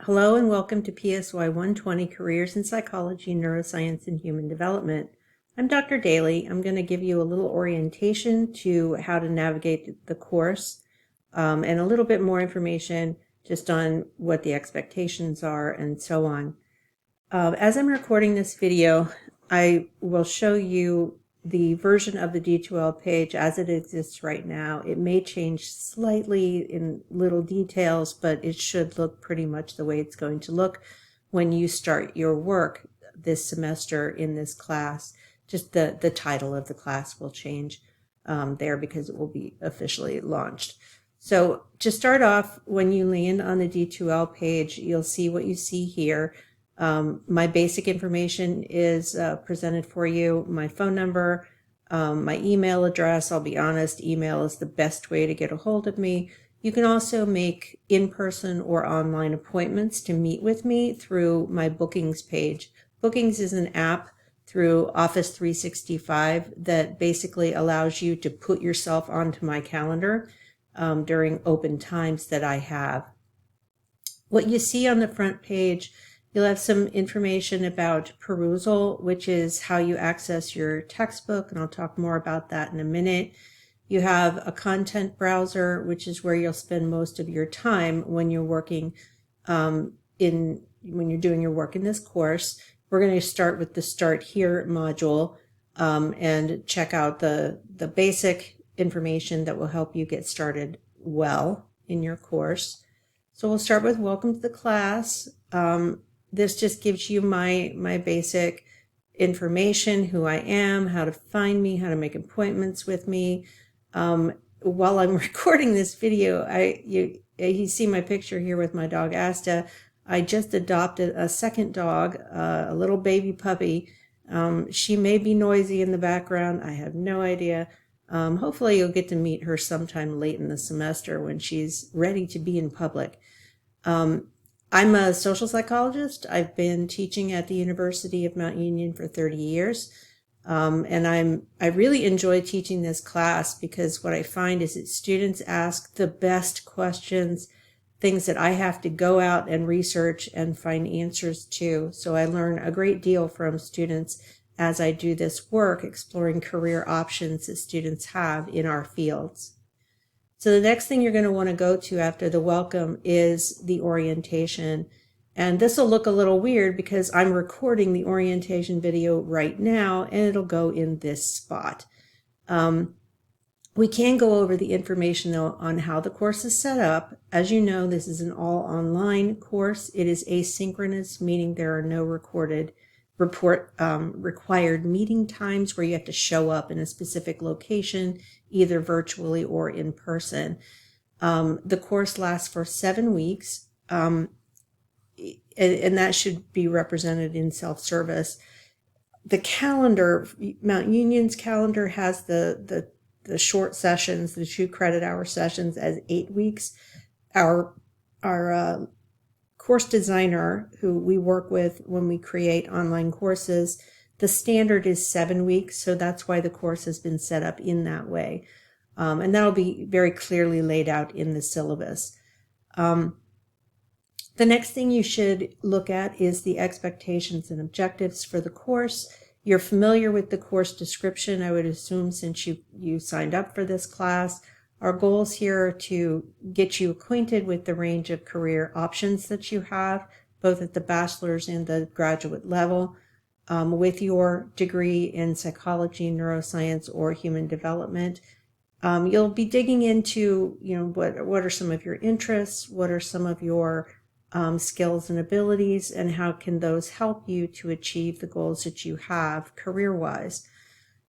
Hello and welcome to PSY 120 Careers in Psychology, Neuroscience, and Human Development. I'm Dr. Daly. I'm going to give you a little orientation to how to navigate the course and a little bit more information just on what the expectations are and so on. As I'm recording this video, I will show you the version of the D2L page as it exists right now. It may change slightly in little details, but it should look pretty much the way it's going to look when you start your work this semester in this class. Just the title of the class will change there because it will be officially launched. So to start off, when you land on the D2L page, you'll see what you see here. My basic information is presented for you, my phone number, my email address. I'll be honest, email is the best way to get a hold of me. You can also make in-person or online appointments to meet with me through my bookings page. Bookings is an app through Office 365 that basically allows you to put yourself onto my calendar during open times that I have. What you see on the front page, you'll have some information about perusal, which is how you access your textbook, and I'll talk more about that in a minute. You have a content browser, which is where you'll spend most of your time when you're working when you're doing your work in this course. We're going to start with the Start Here module and check out the basic information that will help you get started well in your course. So we'll start with Welcome to the class. This just gives you my basic information, who I am, how to find me, how to make appointments with me. While I'm recording this video, you see my picture here with my dog Asta. I just adopted a second dog, a little baby puppy. She may be noisy in the background. I have no idea. Hopefully you'll get to meet her sometime late in the semester when she's ready to be in public. I'm a social psychologist. I've been teaching at the University of Mount Union for 30 years. And I really enjoy teaching this class because what I find is that students ask the best questions, things that I have to go out and research and find answers to. So I learn a great deal from students as I do this work, exploring career options that students have in our fields. So the next thing you're going to want to go to after the welcome is the orientation. And this will look a little weird because I'm recording the orientation video right now and it'll go in this spot. We can go over the information though on how the course is set up. As you know, this is an all online course. It is asynchronous, meaning there are no required meeting times where you have to show up in a specific location, either virtually or in person. The course lasts for 7 weeks, and that should be represented in self-service. The calendar, Mount Union's calendar has the short sessions, the 2 credit hour sessions as 8 weeks. Our course designer, who we work with when we create online courses, the standard is 7 weeks, so that's why the course has been set up in that way. And that'll be very clearly laid out in the syllabus. The next thing you should look at is the expectations and objectives for the course. You're familiar with the course description, I would assume, since you signed up for this class. Our goals here are to get you acquainted with the range of career options that you have, both at the bachelor's and the graduate level. With your degree in psychology, neuroscience, or human development, you'll be digging into, what are some of your interests, what are some of your skills and abilities, and how can those help you to achieve the goals that you have career-wise.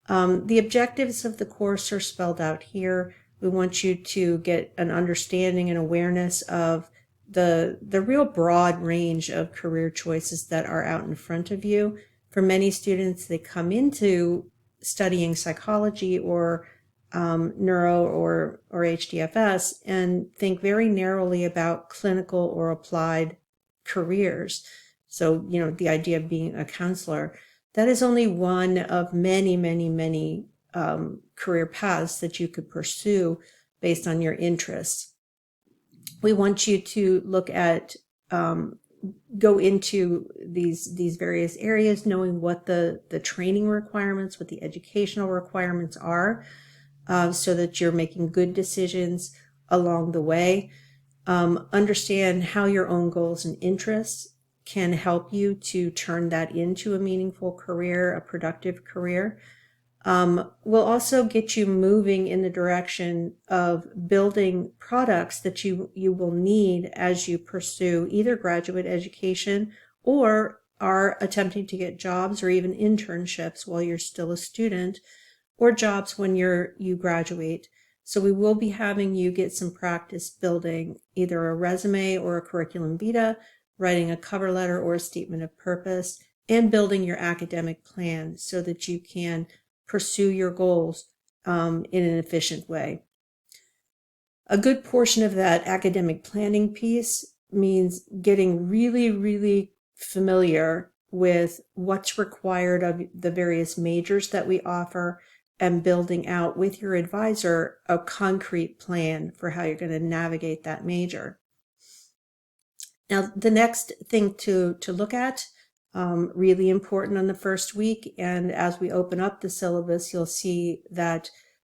The objectives of the course are spelled out here. We want you to get an understanding and awareness of the real broad range of career choices that are out in front of you. For many students, they come into studying psychology or neuro or HDFS and think very narrowly about clinical or applied careers. So, the idea of being a counselor, that is only one of many, many, many career paths that you could pursue based on your interests. We want you to look at go into these various areas, knowing what the training requirements, what the educational requirements are, so that you're making good decisions along the way. Understand how your own goals and interests can help you to turn that into a meaningful career, a productive career. Will also get you moving in the direction of building products that you will need as you pursue either graduate education or are attempting to get jobs or even internships while you're still a student, or jobs when you graduate. So we will be having you get some practice building either a resume or a curriculum vitae, writing a cover letter or a statement of purpose, and building your academic plan so that you can pursue your goals in an efficient way. A good portion of that academic planning piece means getting really, really familiar with what's required of the various majors that we offer and building out with your advisor a concrete plan for how you're going to navigate that major. Now, the next thing to look at, really important on the first week, and as we open up the syllabus, you'll see that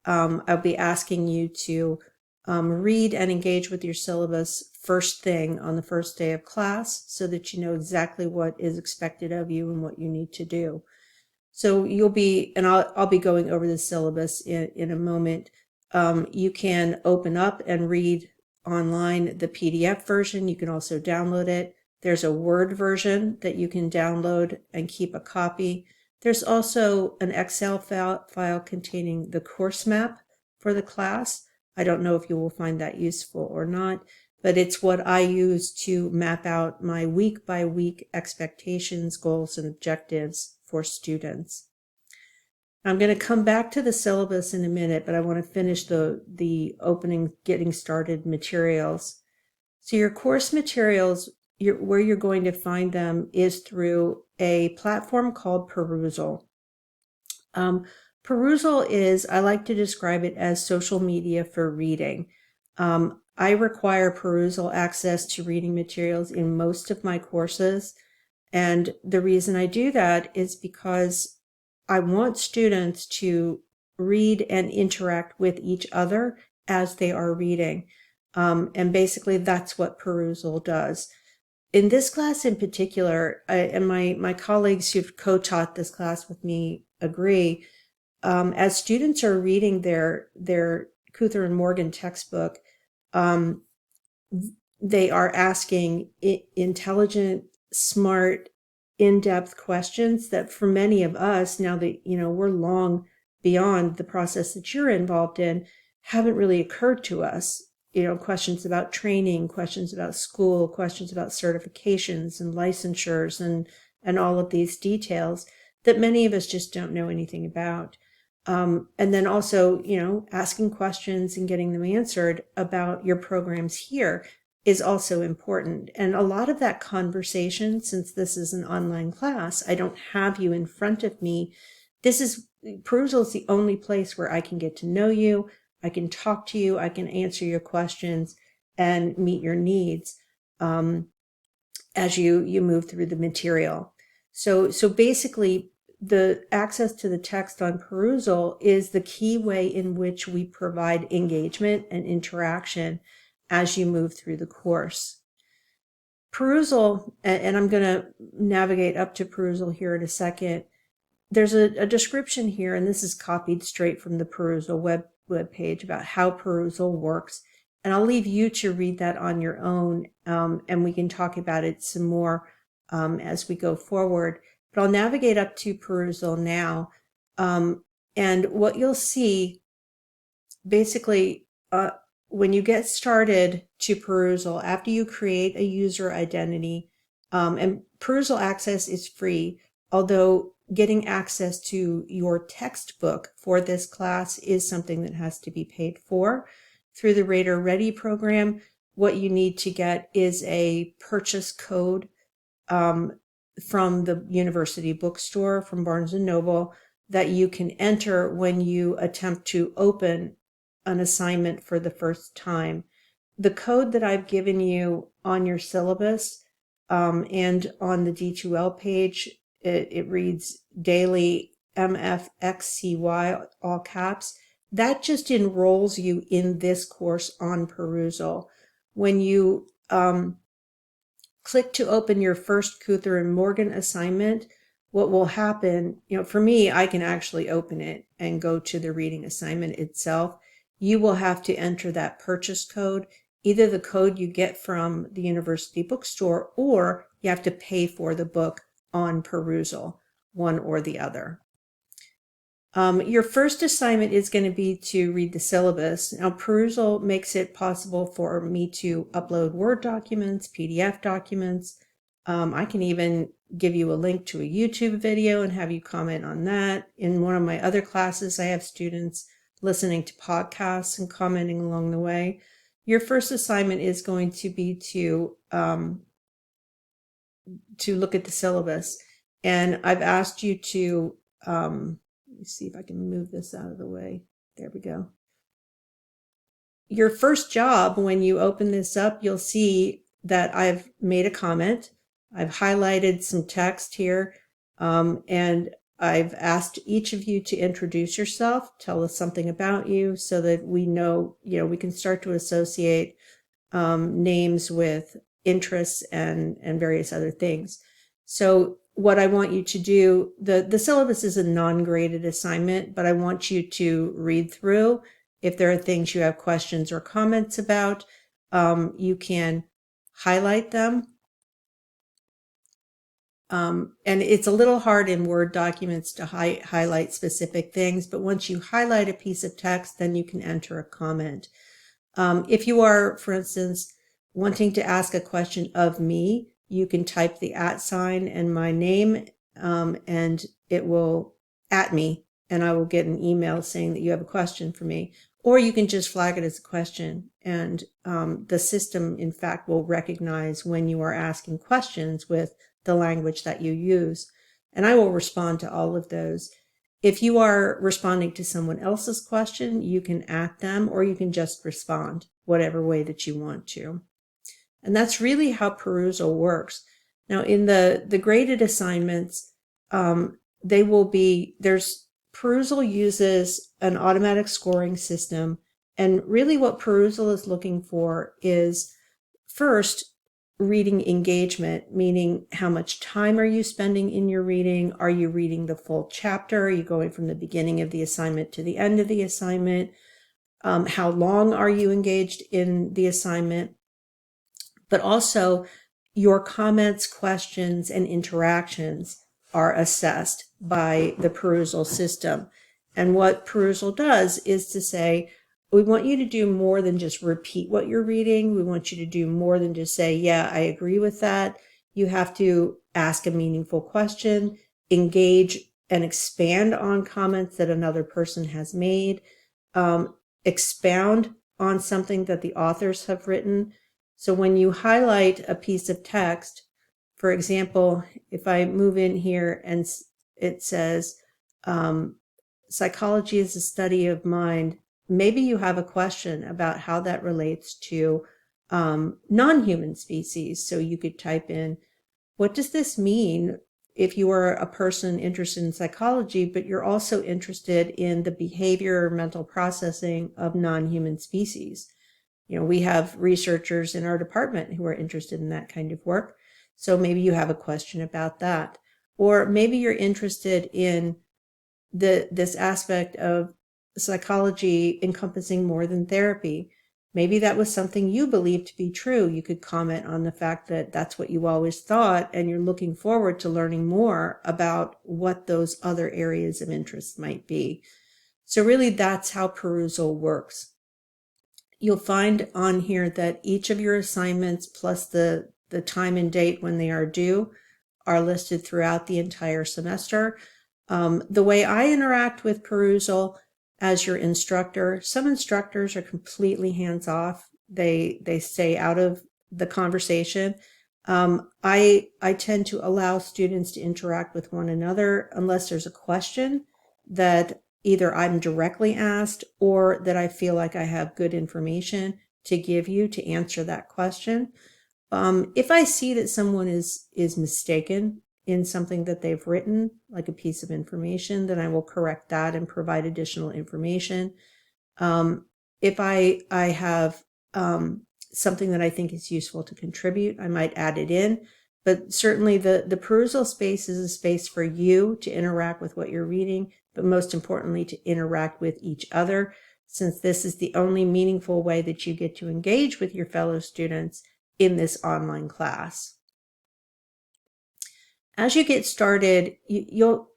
I'll be asking you to read and engage with your syllabus first thing on the first day of class so that you know exactly what is expected of you and what you need to do. So you'll be, and I'll be going over the syllabus in a moment. You can open up and read online the PDF version. You can also download it. There's a Word version that you can download and keep a copy. There's also an Excel file containing the course map for the class. I don't know if you will find that useful or not, but it's what I use to map out my week-by-week expectations, goals, and objectives for students. I'm going to come back to the syllabus in a minute, but I want to finish the opening, getting started materials. So your course materials, where you're going to find them is through a platform called Perusal. Perusal is, I like to describe it as social media for reading. I require Perusal access to reading materials in most of my courses. And the reason I do that is because I want students to read and interact with each other as they are reading. And basically that's what Perusal does. In this class in particular, and my colleagues who've co-taught this class with me agree, as students are reading their Cuther and Morgan textbook, they are asking intelligent, smart, in-depth questions that for many of us, now that we're long beyond the process that you're involved in, haven't really occurred to us. Questions about training, questions about school, questions about certifications and licensures and all of these details that many of us just don't know anything about. And then also, asking questions and getting them answered about your programs here is also important. And a lot of that conversation, since this is an online class, I don't have you in front of me. Perusal is the only place where I can get to know you. I can talk to you. I can answer your questions and meet your needs as you move through the material. So basically, the access to the text on Perusal is the key way in which we provide engagement and interaction as you move through the course. Perusal, and I'm going to navigate up to Perusal here in a second. There's a description here, and this is copied straight from the Perusal web page about how Perusal works. And I'll leave you to read that on your own, and we can talk about it some more as we go forward. But I'll navigate up to Perusal now. And what you'll see, basically, when you get started to Perusal, after you create a user identity, and Perusal access is free, although getting access to your textbook for this class is something that has to be paid for. Through the Rater Ready program, what you need to get is a purchase code from the university bookstore, from Barnes & Noble, that you can enter when you attempt to open an assignment for the first time. the code that I've given you on your syllabus and on the D2L page, it reads daily MFXCY, all caps. That just enrolls you in this course on Perusal. When you click to open your first Kuther and Morgan assignment, what will happen, for me, I can actually open it and go to the reading assignment itself. You will have to enter that purchase code, either the code you get from the university bookstore, or you have to pay for the book on Perusal, one or the other. Your first assignment is going to be to read the syllabus. Now, Perusal makes it possible for me to upload Word documents, PDF documents. I can even give you a link to a YouTube video and have you comment on that. In one of my other classes, I have students listening to podcasts and commenting along the way. Your first assignment is going to be to look at the syllabus. And I've asked you to let me see if I can move this out of the way. There we go. Your first job, when you open this up, you'll see that I've made a comment. I've highlighted some text here, and I've asked each of you to introduce yourself, tell us something about you, so that we know, we can start to associate names with interests and various other things. So what I want you to do, the syllabus is a non-graded assignment, but I want you to read through. If there are things you have questions or comments about, you can highlight them. And it's a little hard in Word documents to highlight specific things, but once you highlight a piece of text, then you can enter a comment. If you are, for instance, wanting to ask a question of me, you can type the @ sign and my name, and it will @ me, and I will get an email saying that you have a question for me. Or you can just flag it as a question, and the system, in fact, will recognize when you are asking questions with the language that you use. And I will respond to all of those. If you are responding to someone else's question, you can @ them, or you can just respond, whatever way that you want to. And that's really how Perusal works. Now, in the graded assignments, Perusal uses an automatic scoring system. And really what Perusal is looking for is, first, reading engagement, meaning how much time are you spending in your reading? Are you reading the full chapter? Are you going from the beginning of the assignment to the end of the assignment? How long are you engaged in the assignment? But also your comments, questions, and interactions are assessed by the Perusal system. And what Perusal does is to say, we want you to do more than just repeat what you're reading. We want you to do more than just say, yeah, I agree with that. You have to ask a meaningful question, engage and expand on comments that another person has made, expound on something that the authors have written. So when you highlight a piece of text, for example, if I move in here and it says, psychology is a study of mind, maybe you have a question about how that relates to non-human species. So you could type in, what does this mean if you are a person interested in psychology, but you're also interested in the behavior or mental processing of non-human species? We have researchers in our department who are interested in that kind of work. So maybe you have a question about that. Or maybe you're interested in this aspect of psychology encompassing more than therapy. Maybe that was something you believed to be true. You could comment on the fact that that's what you always thought, and you're looking forward to learning more about what those other areas of interest might be. So really, that's how Perusal works. You'll find on here that each of your assignments plus the time and date when they are due are listed throughout the entire semester. The way I interact with Perusal as your instructor, some instructors are completely hands-off. They stay out of the conversation. I tend to allow students to interact with one another unless there's a question that either I'm directly asked or that I feel like I have good information to give you to answer that question. If I see that someone is mistaken in something that they've written, like a piece of information, then I will correct that and provide additional information. If I have something that I think is useful to contribute, I might add it in. But certainly the perusal space is a space for you to interact with what you're reading, but most importantly, to interact with each other, since this is the only meaningful way that you get to engage with your fellow students in this online class. As you get started, you'll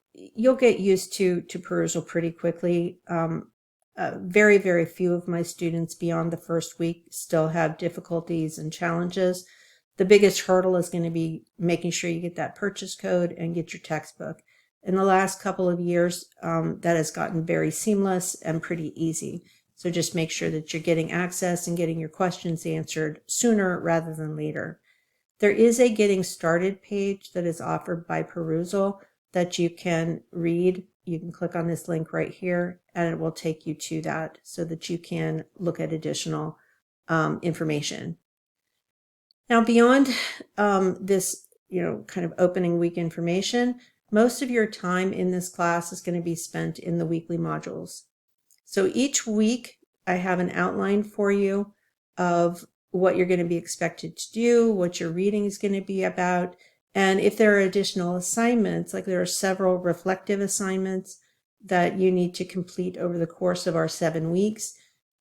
get used to perusal pretty quickly. Very, very few of my students beyond the first week still have difficulties and challenges. The biggest hurdle is going to be making sure you get that purchase code and get your textbook. In the last couple of years, that has gotten very seamless and pretty easy. So just make sure that you're getting access and getting your questions answered sooner rather than later. There is a getting started page that is offered by Perusal that you can read. You can click on this link right here and it will take you to that so that you can look at additional information. Now, beyond this, kind of opening week information, most of your time in this class is going to be spent in the weekly modules. So each week I have an outline for you of what you're going to be expected to do, what your reading is going to be about, and if there are additional assignments, like there are several reflective assignments that you need to complete over the course of our 7 weeks.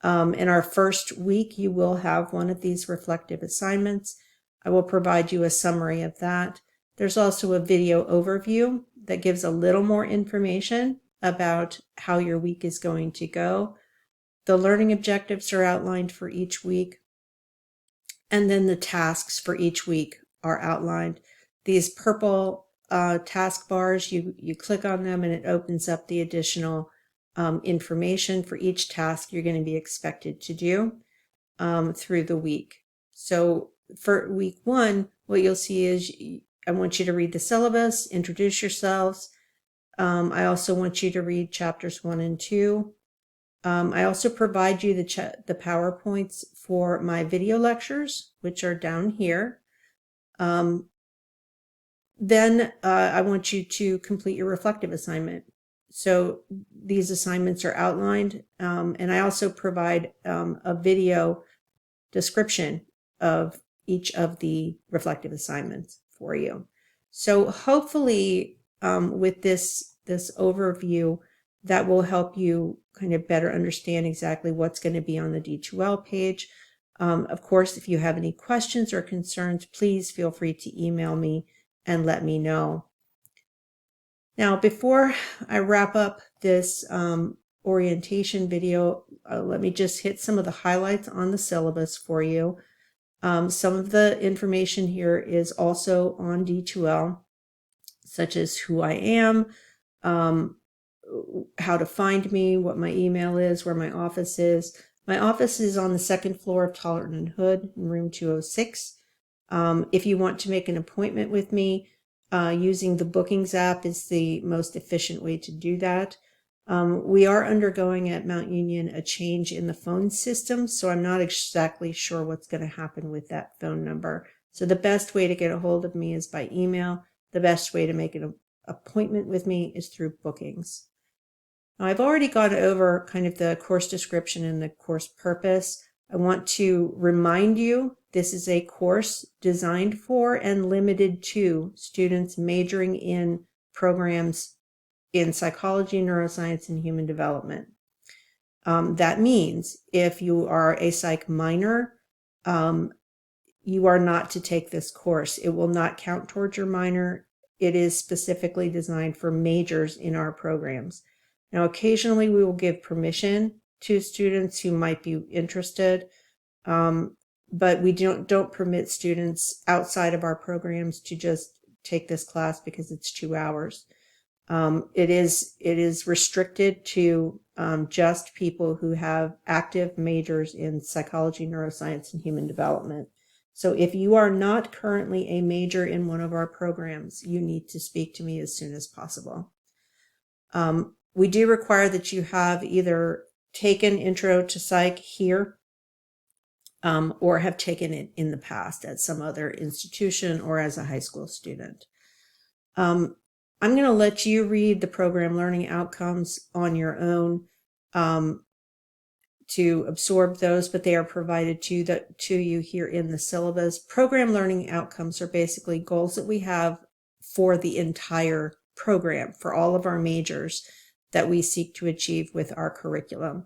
In our first week, you will have one of these reflective assignments. I will provide you a summary of that. There's also a video overview that gives a little more information about how your week is going to go. The learning objectives are outlined for each week, and then the tasks for each week are outlined. These purple task bars, you click on them and it opens up the additional information for each task you're going to be expected to do through the week. So for week 1, what you'll see is I want you to read the syllabus, introduce yourselves. I also want you to read chapters 1 and 2. I also provide you the PowerPoints for my video lectures, which are down here. Then I want you to complete your reflective assignment. So these assignments are outlined, and I also provide a video description of each of the reflective assignments for you. So hopefully with this overview, that will help you kind of better understand exactly what's going to be on the D2L page. Of course, if you have any questions or concerns, please feel free to email me and let me know. Now, before I wrap up this orientation video, let me just hit some of the highlights on the syllabus for you. Some of the information here is also on D2L, such as who I am, how to find me, what my email is, where my office is. My office is on the 2nd floor of Tolerant and Hood in room 206. If you want to make an appointment with me, using the bookings app is the most efficient way to do that. We are undergoing at Mount Union a change in the phone system, so I'm not exactly sure what's going to happen with that phone number. So the best way to get a hold of me is by email. The best way to make an appointment with me is through bookings. Now, I've already gone over kind of the course description and the course purpose. I want to remind you this is a course designed for and limited to students majoring in programs in psychology, neuroscience, and human development. That means if you are a psych minor, you are not to take this course. It will not count towards your minor. It is specifically designed for majors in our programs. Now, occasionally we will give permission to students who might be interested, but we don't permit students outside of our programs to just take this class because it's 2 hours. It is restricted to just people who have active majors in psychology, neuroscience, and human development. So if you are not currently a major in one of our programs, you need to speak to me as soon as possible. We do require that you have either taken Intro to Psych here or have taken it in the past at some other institution or as a high school student. I'm going to let you read the program learning outcomes on your own to absorb those, but they are provided to you here in the syllabus. Program learning outcomes are basically goals that we have for the entire program, for all of our majors that we seek to achieve with our curriculum.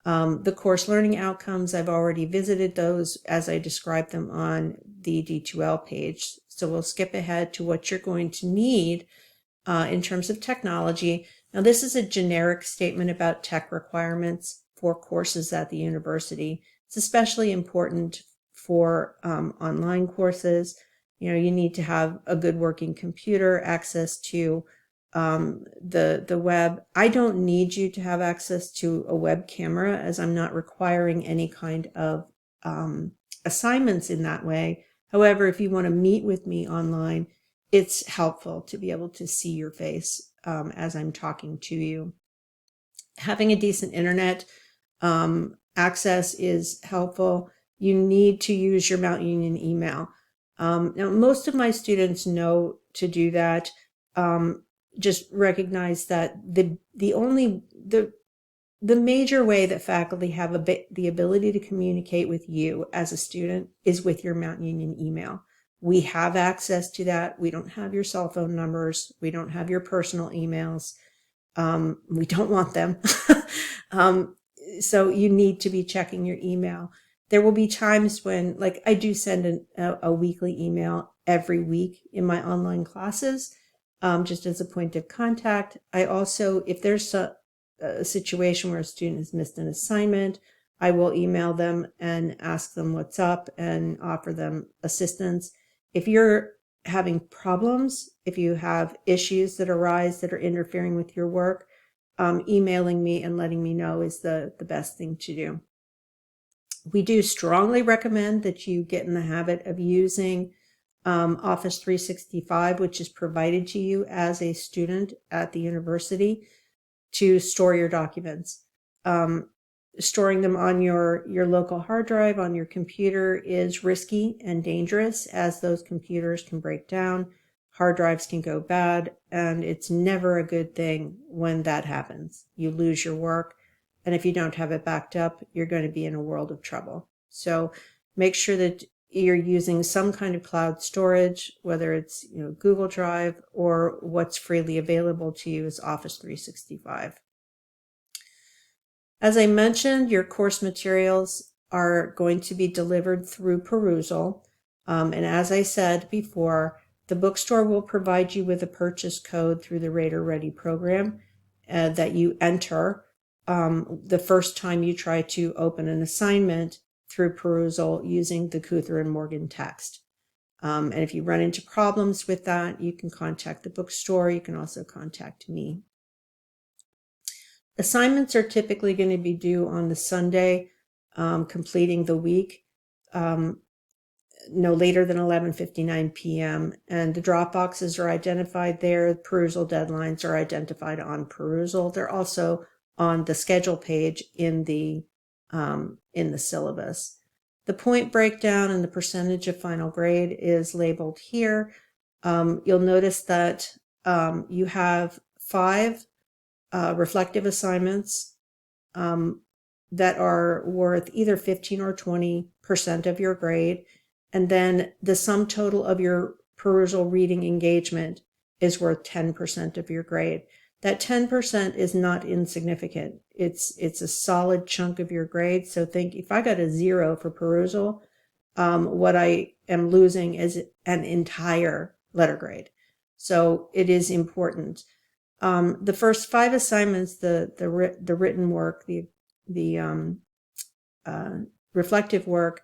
The course learning outcomes, I've already visited those as I described them on the D2L page. So we'll skip ahead to what you're going to need in terms of technology. Now, this is a generic statement about tech requirements for courses at the university. It's especially important for online courses. You need to have a good working computer, access to the web. I don't need you to have access to a web camera, as I'm not requiring any kind of assignments in that way. However, if you want to meet with me online, it's helpful to be able to see your face as I'm talking to you. Having a decent internet access is helpful. You need to use your Mount Union email. Now, most of my students know to do that. Just recognize that the major way that faculty have the ability to communicate with you as a student is with your Mount Union email. We have access to that. We don't have your cell phone numbers. We don't have your personal emails. We don't want them. So you need to be checking your email. There will be times when, like, I do send a weekly email every week in my online classes, just as a point of contact. I also, if there's a situation where a student has missed an assignment, I will email them and ask them what's up and offer them assistance. If you're having problems, if you have issues that arise that are interfering with your work, emailing me and letting me know is the best thing to do. We do strongly recommend that you get in the habit of using Office 365, which is provided to you as a student at the university, to store your documents. Storing them on your local hard drive on your computer is risky and dangerous, as those computers can break down, hard drives can go bad, and it's never a good thing when that happens. You lose your work, and if you don't have it backed up, you're going to be in a world of trouble. So make sure that you're using some kind of cloud storage, whether it's Google Drive or what's freely available to you is Office 365. As I mentioned, your course materials are going to be delivered through Perusal. And as I said before, the bookstore will provide you with a purchase code through the Rater Ready program that you enter the first time you try to open an assignment through Perusal using the Kuthar and Morgan text. And if you run into problems with that, you can contact the bookstore. You can also contact me. Assignments are typically going to be due on the Sunday, completing the week, no later than 11:59 p.m. And the drop boxes are identified there. Perusal deadlines are identified on Perusal. They're also on the schedule page in the syllabus. The point breakdown and the percentage of final grade is labeled here. You'll notice that you have 5 reflective assignments that are worth either 15 or 20% of your grade. And then the sum total of your Perusal reading engagement is worth 10% of your grade. That 10% is not insignificant. It's a solid chunk of your grade. So think, if I got a 0 for Perusal, what I am losing is an entire letter grade. So it is important. The first 5 assignments, the written work, the reflective work,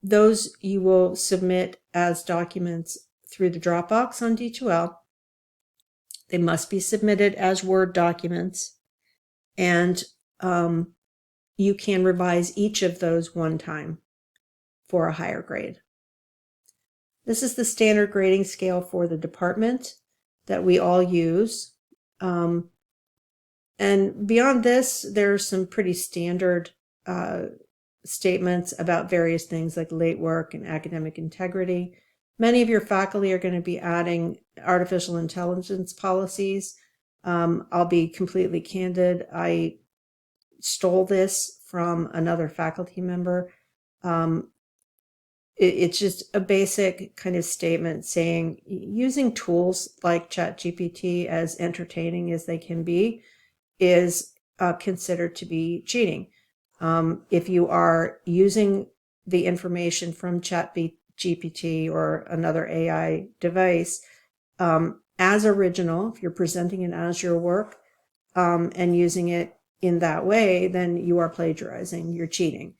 those you will submit as documents through the Dropbox on D2L. They must be submitted as Word documents, and you can revise each of those one time for a higher grade. This is the standard grading scale for the department that we all use. And beyond this, there are some pretty standard statements about various things like late work and academic integrity. Many of your faculty are going to be adding artificial intelligence policies. I'll be completely candid. I stole this from another faculty member. It's just a basic kind of statement saying using tools like ChatGPT, as entertaining as they can be, is considered to be cheating. If you are using the information from ChatGPT or another AI device as original, if you're presenting it as your work and using it in that way, then you are plagiarizing, you're cheating,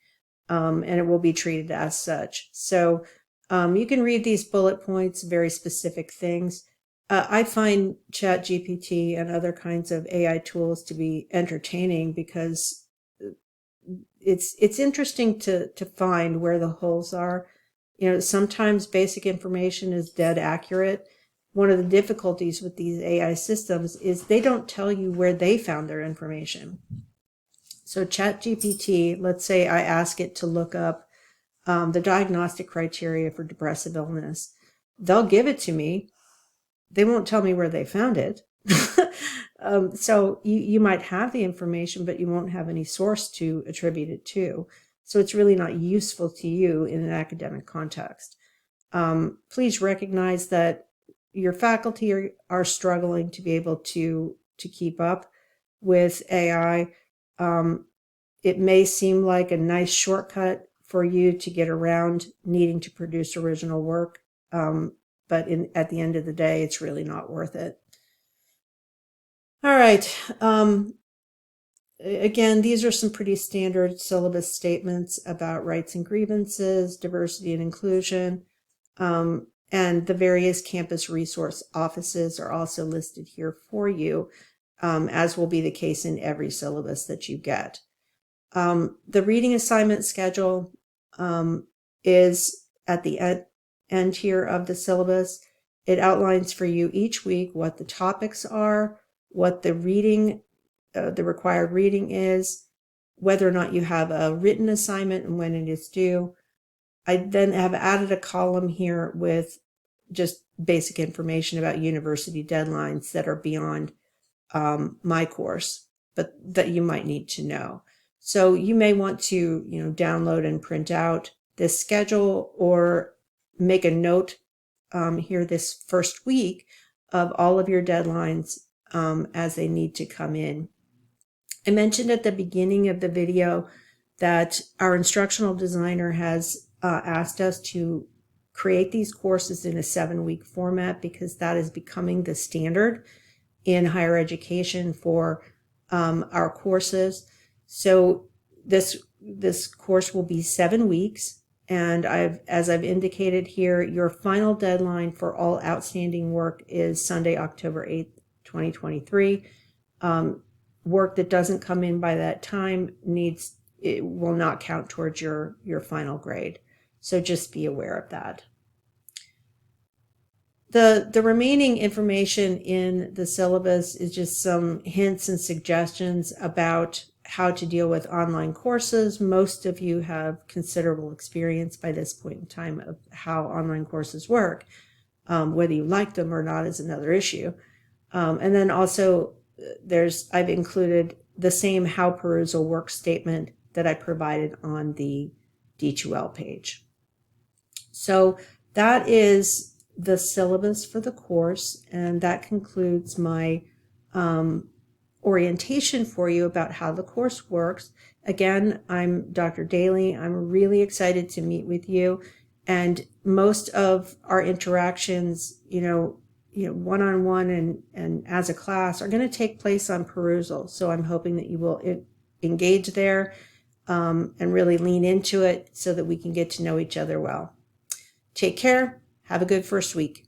and it will be treated as such. So you can read these bullet points, very specific things. I find ChatGPT and other kinds of AI tools to be entertaining because it's interesting to find where the holes are. You know, sometimes basic information is dead accurate. One of the difficulties with these AI systems is they don't tell you where they found their information. So ChatGPT, let's say I ask it to look up the diagnostic criteria for depressive illness. They'll give it to me. They won't tell me where they found it. So you might have the information, but you won't have any source to attribute it to. So it's really not useful to you in an academic context. Please recognize that your faculty are struggling to be able to keep up with AI. It may seem like a nice shortcut for you to get around needing to produce original work, but at the end of the day, it's really not worth it. All right. Again, these are some pretty standard syllabus statements about rights and grievances, diversity and inclusion, and the various campus resource offices are also listed here for you, as will be the case in every syllabus that you get. The reading assignment schedule is at the end here of the syllabus. It outlines for you each week what the topics are, what the reading, the required reading is, whether or not you have a written assignment and when it is due. I then have added a column here with just basic information about university deadlines that are beyond my course, but that you might need to know. So you may want to, download and print out this schedule or make a note here this first week of all of your deadlines as they need to come in. I mentioned at the beginning of the video that our instructional designer has asked us to create these courses in a 7-week format because that is becoming the standard in higher education for our courses. So this course will be 7 weeks, and as I've indicated here, your final deadline for all outstanding work is Sunday, October 8th, 2023. Work that doesn't come in by that time it will not count towards your final grade. So just be aware of that. The remaining information in the syllabus is just some hints and suggestions about how to deal with online courses. Most of you have considerable experience by this point in time of how online courses work. Whether you like them or not is another issue. And then also I've included the same how perusal work statement that I provided on the D2L page. So that is the syllabus for the course, and that concludes my orientation for you about how the course works. Again, I'm Dr. Daly. I'm really excited to meet with you, and most of our interactions, one-on-one and as a class are going to take place on perusal. So I'm hoping that you will engage there and really lean into it so that we can get to know each other well. Take care. Have a good first week.